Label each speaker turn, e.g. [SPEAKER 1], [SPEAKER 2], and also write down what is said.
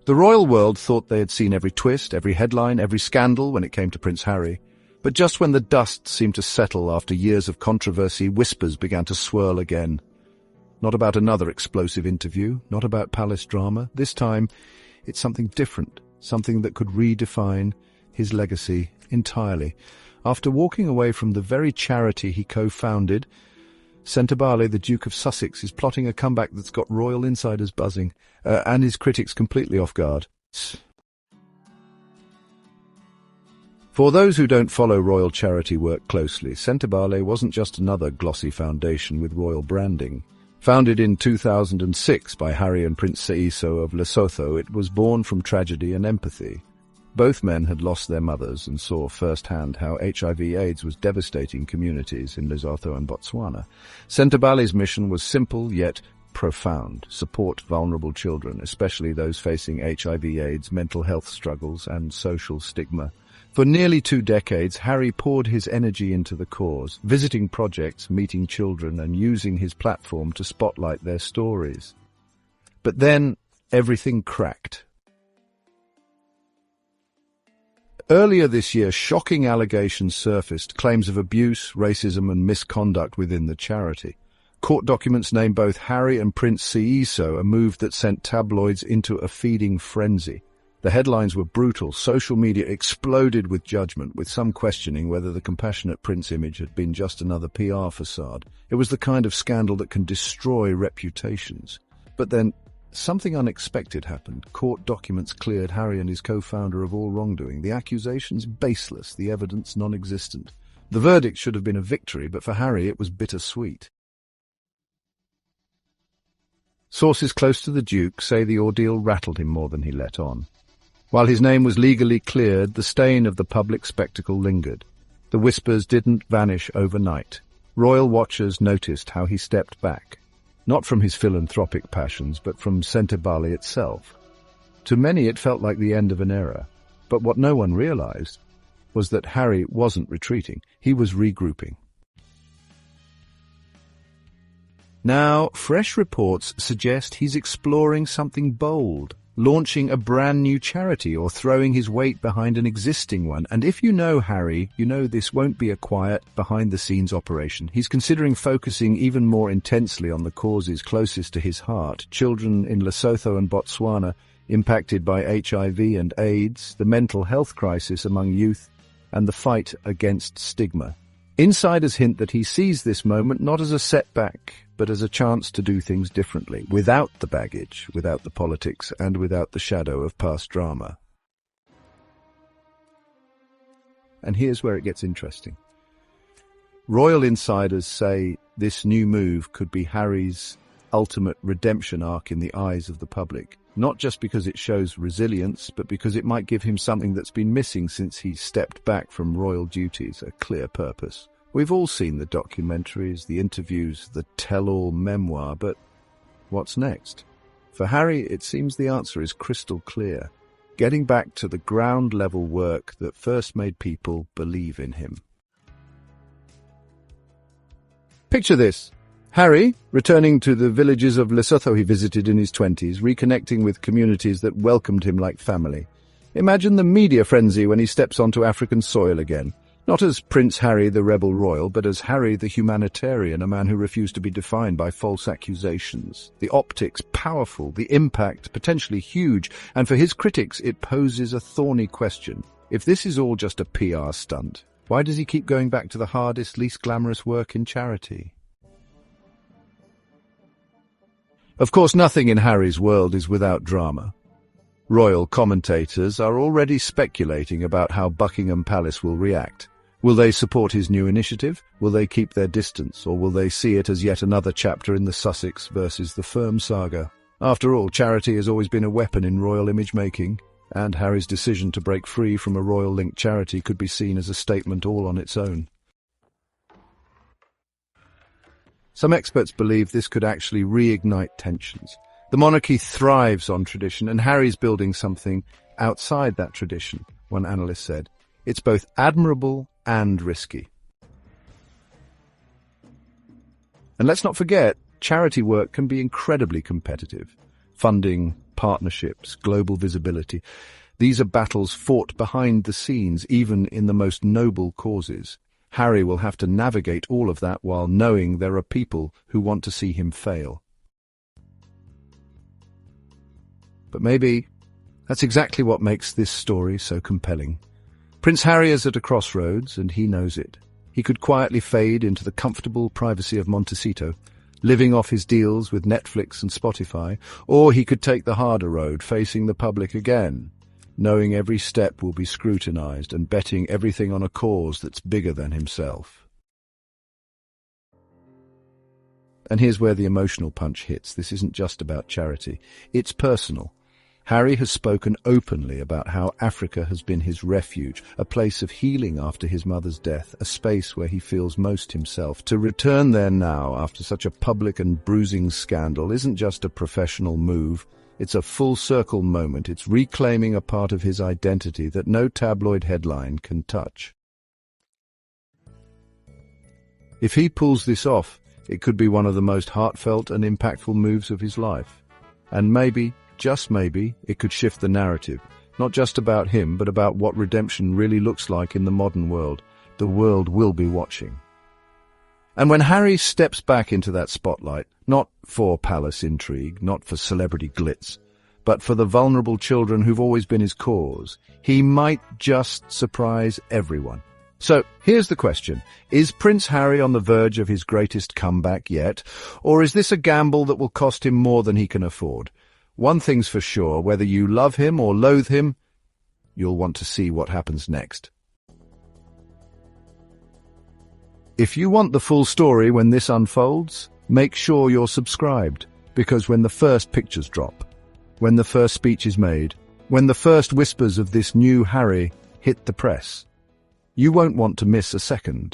[SPEAKER 1] The royal world thought they had seen every twist, every headline, every scandal when it came to Prince Harry. But just when the dust seemed to settle after years of controversy, whispers began to swirl again. Not about another explosive interview, not about palace drama. This time, it's something different, something that could redefine his legacy entirely. After walking away from the very charity he co-founded, Sentebale, the Duke of Sussex, is plotting a comeback that's got royal insiders buzzing, and his critics completely off guard. For those who don't follow royal charity work closely, Sentebale wasn't just another glossy foundation with royal branding. Founded in 2006 by Harry and Prince Seiso of Lesotho, it was born from tragedy and empathy. Both men had lost their mothers and saw firsthand how HIV/AIDS was devastating communities in Lesotho and Botswana. Sentebale's mission was simple yet profound: support vulnerable children, especially those facing HIV/AIDS, mental health struggles and social stigma. For nearly 2 decades, Harry poured his energy into the cause, visiting projects, meeting children, and using his platform to spotlight their stories. But then, everything cracked. Earlier this year, shocking allegations surfaced, claims of abuse, racism, and misconduct within the charity. Court documents name both Harry and Prince Seiso, a move that sent tabloids into a feeding frenzy. The headlines were brutal. Social media exploded with judgment, with some questioning whether the compassionate prince image had been just another PR facade. It was the kind of scandal that can destroy reputations. But then, something unexpected happened. Court documents cleared Harry and his co-founder of all wrongdoing. The accusations baseless, the evidence non-existent. The verdict should have been a victory, but for Harry it was bittersweet. Sources close to the Duke say the ordeal rattled him more than he let on. While his name was legally cleared, the stain of the public spectacle lingered. The whispers didn't vanish overnight. Royal watchers noticed how he stepped back, not from his philanthropic passions, but from Sentebale itself. To many it felt like the end of an era, but what no one realized was that Harry wasn't retreating, he was regrouping. Now, fresh reports suggest he's exploring something bold, launching a brand new charity or throwing his weight behind an existing one. And if you know Harry, you know this won't be a quiet, behind-the-scenes operation. He's considering focusing even more intensely on the causes closest to his heart: children in Lesotho and Botswana impacted by HIV and AIDS, the mental health crisis among youth, and the fight against stigma. Insiders hint that he sees this moment not as a setback, but as a chance to do things differently, without the baggage, without the politics, and without the shadow of past drama. And here's where it gets interesting. Royal insiders say this new move could be Harry's ultimate redemption arc in the eyes of the public, not just because it shows resilience, but because it might give him something that's been missing since he stepped back from royal duties: a clear purpose. We've all seen the documentaries, the interviews, the tell-all memoir, but what's next? For Harry, it seems the answer is crystal clear: getting back to the ground-level work that first made people believe in him. Picture this: Harry, returning to the villages of Lesotho he visited in his 20s, reconnecting with communities that welcomed him like family. Imagine the media frenzy when he steps onto African soil again. Not as Prince Harry the rebel royal, but as Harry the humanitarian, a man who refused to be defined by false accusations. The optics powerful, the impact potentially huge, and for his critics it poses a thorny question. If this is all just a PR stunt, why does he keep going back to the hardest, least glamorous work in charity? Of course, nothing in Harry's world is without drama. Royal commentators are already speculating about how Buckingham Palace will react. Will they support his new initiative? Will they keep their distance? Or will they see it as yet another chapter in the Sussex versus the Firm saga? After all, charity has always been a weapon in royal image-making, and Harry's decision to break free from a royal-linked charity could be seen as a statement all on its own. Some experts believe this could actually reignite tensions. The monarchy thrives on tradition, and Harry's building something outside that tradition, one analyst said. It's both admirable and risky. And let's not forget, charity work can be incredibly competitive. Funding, partnerships, global visibility. These are battles fought behind the scenes, even in the most noble causes. Harry will have to navigate all of that while knowing there are people who want to see him fail. But maybe that's exactly what makes this story so compelling. Prince Harry is at a crossroads, and he knows it. He could quietly fade into the comfortable privacy of Montecito, living off his deals with Netflix and Spotify, or he could take the harder road, facing the public again, knowing every step will be scrutinized and betting everything on a cause that's bigger than himself. And here's where the emotional punch hits. This isn't just about charity. It's personal. Harry has spoken openly about how Africa has been his refuge, a place of healing after his mother's death, a space where he feels most himself. To return there now, after such a public and bruising scandal, isn't just a professional move. It's a full-circle moment. It's reclaiming a part of his identity that no tabloid headline can touch. If he pulls this off, it could be one of the most heartfelt and impactful moves of his life. And maybe, just maybe, it could shift the narrative, not just about him, but about what redemption really looks like in the modern world. The world will be watching. And when Harry steps back into that spotlight, not for palace intrigue, not for celebrity glitz, but for the vulnerable children who've always been his cause, he might just surprise everyone. So, here's the question. Is Prince Harry on the verge of his greatest comeback yet? Or is this a gamble that will cost him more than he can afford? One thing's for sure, whether you love him or loathe him, you'll want to see what happens next. If you want the full story when this unfolds, make sure you're subscribed, because when the first pictures drop, when the first speech is made, when the first whispers of this new Harry hit the press, you won't want to miss a second.